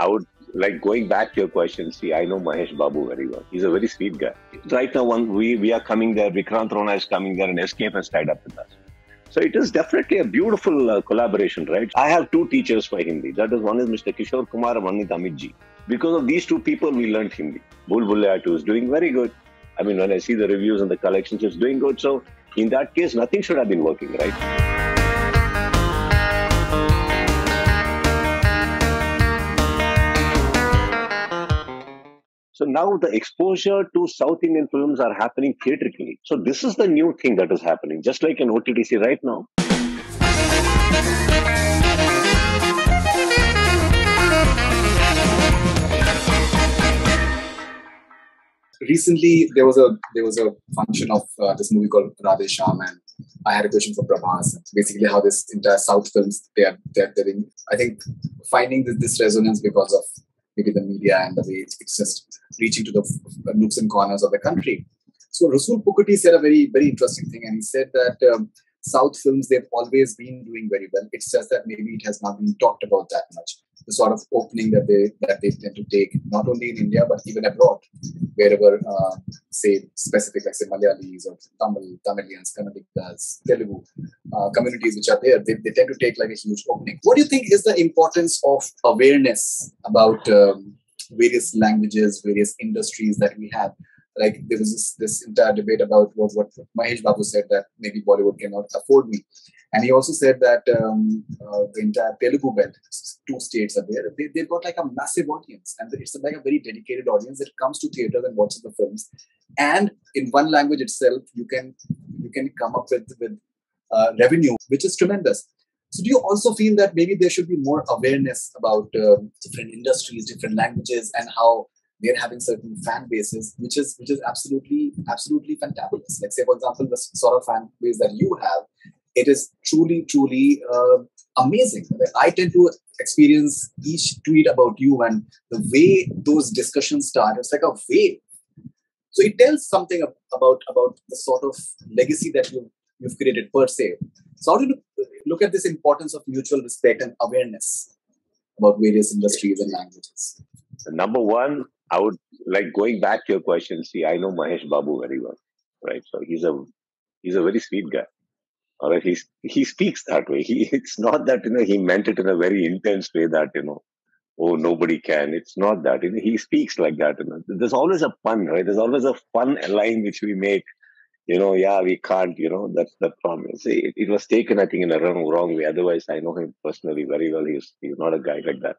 I would like going back to your question. See, I know Mahesh Babu very well. He's a very sweet guy. Right now, we are coming there. Vikrant Rona is coming there, and Escape has tied up with us. So it is definitely a beautiful collaboration, right? I have two teachers for Hindi. That is, one is Mr. Kishore Kumar and one is Amit Ji. Because of these two people, we learned Hindi. Bhul Bhulaiyaa 2 is doing very good. I mean, when I see the reviews and the collections, it's doing good. So in that case, nothing should have been working, right? So now the exposure to South Indian films are happening theatrically. So this is the new thing that is happening, just like in OTTC right now. Recently, there was a function of this movie called Radhe Shyam, and I had a question for Prabhas. Basically, how this entire South films they're I think finding this resonance because of maybe the media and the way it's just reaching to the nooks and corners of the country. So Rasool Pukhuti said a very interesting thing, and he said that South films they've always been doing very well. It's just that maybe it has not been talked about that much. The sort of opening that they tend to take, not only in India but even abroad, wherever say specific like say Malayalis or Tamilians, Kannadigas, Telugu communities which are there, they tend to take like a huge opening. What do you think is the importance of awareness about various languages, various industries that we have? Like there was this entire debate about what Mahesh Babu said, that maybe Bollywood cannot afford me. And he also said that the entire Telugu belt, 2 states are there, they've got like a massive audience. And it's like a very dedicated audience that comes to theaters and watches the films. And in one language itself, you can come up with revenue, which is tremendous. So do you also feel that maybe there should be more awareness about different industries, different languages, and how they're having certain fan bases, which is absolutely fantabulous. Like say, for example, the sort of fan base that you have, it is truly amazing. I tend to experience each tweet about you and the way those discussions start. It's like a wave. So it tells something about the sort of legacy that you've created per se. So how do you look at this importance of mutual respect and awareness about various industries and languages? So number one, I would like going back to your question. See, I know Mahesh Babu very well, right? So he's a very sweet guy. All right, he speaks that way. It's not that he meant it in a very intense way that oh, nobody can. It's not that. He speaks like that. There's always a pun, right? There's always a fun line which we make. Yeah, we can't. That's the problem. See, it was taken, I think, in a wrong way. Otherwise, I know him personally very well. He's not a guy like that.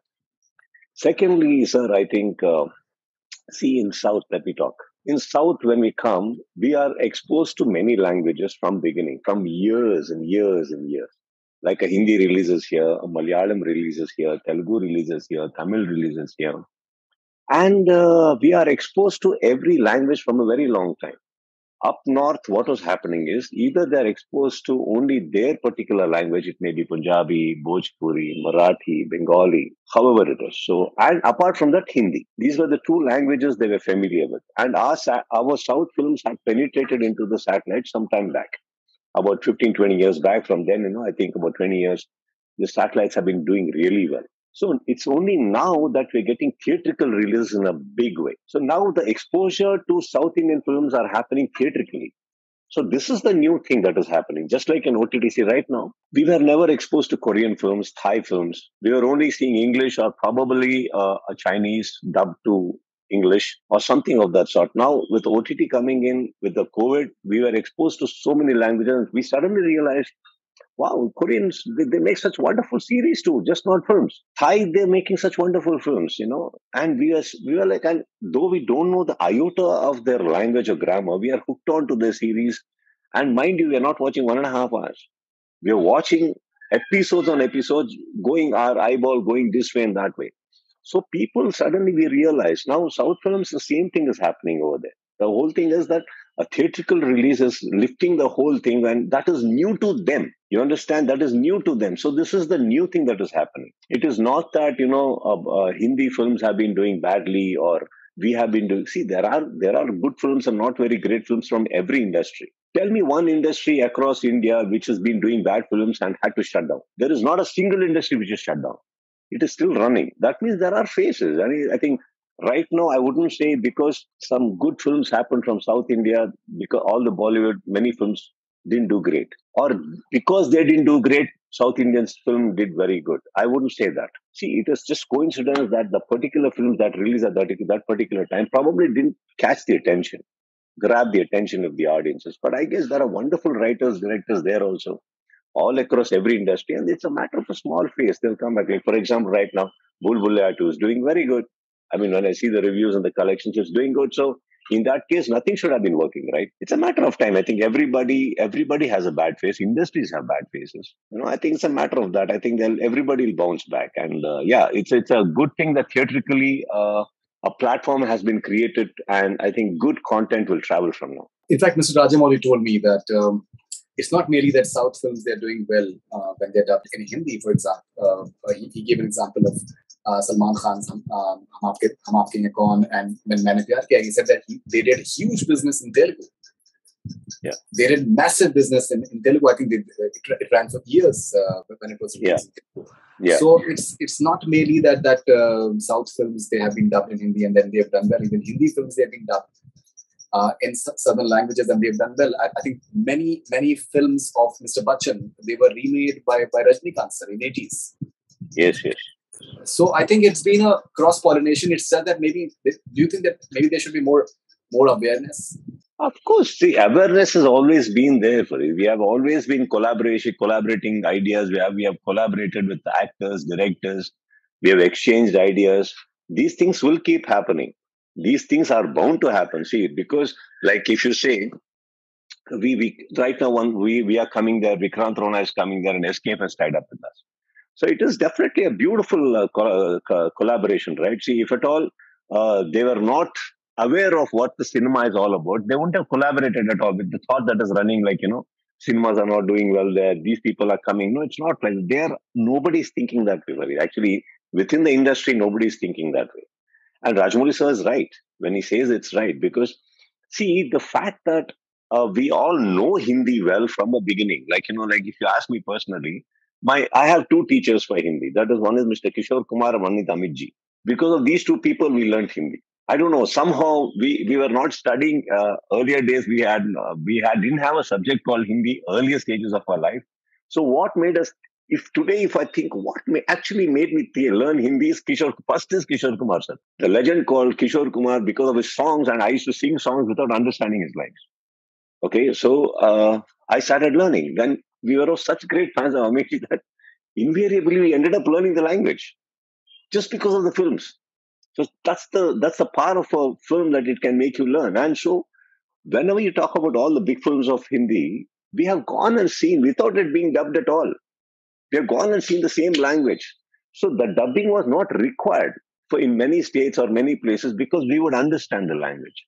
Secondly, sir, I think. See, in South, let me talk. In South, when we come, we are exposed to many languages from beginning, from years and years and years. Like a Hindi releases here, a Malayalam releases here, Telugu releases here, Tamil releases here. And we are exposed to every language from a very long time. Up north, what was happening is either they're exposed to only their particular language, it may be Punjabi, Bhojpuri, Marathi, Bengali, however it is. So, and apart from that, Hindi. These were the 2 languages they were familiar with. And our South films had penetrated into the satellite some time back, about 15, 20 years back. From then, I think about 20 years, the satellites have been doing really well. So it's only now that we're getting theatrical releases in a big way. So now the exposure to South Indian films are happening theatrically. So this is the new thing that is happening. Just like in OTTC right now, we were never exposed to Korean films, Thai films. We were only seeing English or probably a Chinese dubbed to English or something of that sort. Now with OTT coming in, with the COVID, we were exposed to so many languages. We suddenly realized, wow, Koreans, they make such wonderful series too, just not films. Thai, they're making such wonderful films, And we were like, and though we don't know the iota of their language or grammar, we are hooked on to their series. And mind you, we are not watching 1.5 hours. We are watching episodes on episodes, going our eyeball going this way and that way. So people suddenly we realize now South films, the same thing is happening over there. The whole thing is that a theatrical release is lifting the whole thing, and that is new to them. You understand? That is new to them. So this is the new thing that is happening. It is not that Hindi films have been doing badly or we have been doing. See, there are good films and not very great films from every industry. Tell me one industry across India which has been doing bad films and had to shut down. There is not a single industry which is shut down. it is still running. That means there are phases. I think right now I wouldn't say because some good films happened from South India, because all the Bollywood, many films didn't do great. Or because they didn't do great, South Indian film did very good. I wouldn't say that. See, it is just coincidence that the particular films that released at that particular time probably didn't catch the attention, grab the attention of the audiences. But I guess there are wonderful writers, directors there also, all across every industry, and it's a matter of a small phase. They'll come back. Like, for example, right now, Bhool Bhulaiyaa 2 is doing very good. I mean, when I see the reviews and the collections, it's doing good. So in that case, nothing should have been working, right? It's a matter of time. I think everybody has a bad phase. Industries have bad phases. I think it's a matter of that. I think everybody will bounce back. And yeah, it's a good thing that theatrically a platform has been created, and I think good content will travel from now. In fact, Mr. Rajamouli told me that it's not merely that South films, they're doing well when they're dubbed in Hindi, for example. He gave an example of Salman Khan's Hum Aapke Hain Kaun and When Maine Pyar Kiya. He said that they did huge business in Telugu. Yeah. They did massive business in Telugu. I think it ran for years when it was released in Telugu. Yeah. So it's not merely that South films, they have been dubbed in Hindi and then they have done well. Even Hindi films, they have been dubbed in southern languages and they've done well. I think many films of Mr. Bachchan, they were remade by Rajnikant sir in 80s. Yes. So I think it's been a cross-pollination. It's said that do you think that maybe there should be more awareness? Of course, see, awareness has always been there for it. We have always been collaborating ideas. We have collaborated with the actors, directors. We have exchanged ideas. These things will keep happening. These things are bound to happen. See, because like if you say, we right now we are coming there. Vikrant Rona is coming there, and Escape has tied up with us. So it is definitely a beautiful collaboration, right? See, if at all they were not aware of what the cinema is all about, they wouldn't have collaborated at all with the thought that is running like, cinemas are not doing well there. These people are coming. No, it's not like nobody's thinking that way. Actually, within the industry, nobody's thinking that way. And Rajamouli sir is right when he says it's right, because see, the fact that we all know Hindi well from the beginning, like if you ask me personally, I have two teachers for Hindi. That is, one is Mr. Kishore Kumar and one is Amit Ji. Because of these two people, we learned Hindi. I don't know. Somehow we were not studying earlier days. We didn't have a subject called Hindi earlier stages of our life. So what made us? If I think what actually made me learn Hindi is first is Kishore Kumar sir, the legend called Kishore Kumar, because of his songs, and I used to sing songs without understanding his lines. Okay, so I started learning. Then we were of such great fans of Amit Ji that invariably we ended up learning the language just because of the films. So that's the part of a film that it can make you learn. And so whenever you talk about all the big films of Hindi, we have gone and seen without it being dubbed at all. We have gone and seen the same language. So the dubbing was not required in many states or many places because we would understand the language.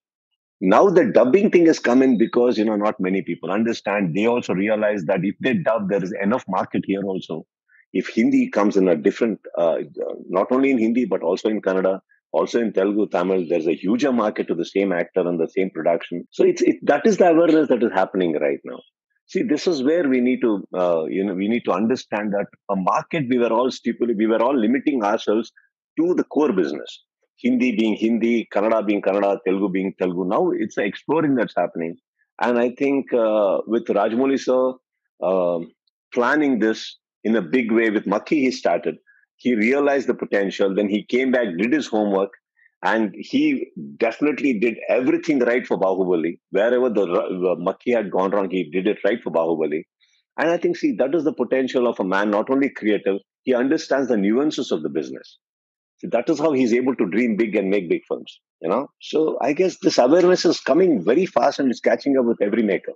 Now the dubbing thing has come in because, not many people understand. They also realize that if they dub, there is enough market here also. If Hindi comes in a different, not only in Hindi, but also in Kannada, also in Telugu, Tamil, there's a huger market to the same actor and the same production. So that is the awareness that is happening right now. See, this is where we need to, we need to understand that a market, we were all limiting ourselves to the core business. Hindi being Hindi, Kannada being Kannada, Telugu being Telugu. Now it's exploring that's happening. And I think with Rajamouli sir planning this in a big way with Makhi, he started. He realized the potential. Then he came back, did his homework, and he definitely did everything right for Bahubali. Wherever the Makhi had gone wrong, he did it right for Bahubali. And I think, see, that is the potential of a man, not only creative, he understands the nuances of the business. See, that is how he's able to dream big and make big films, So I guess this awareness is coming very fast and it's catching up with every maker.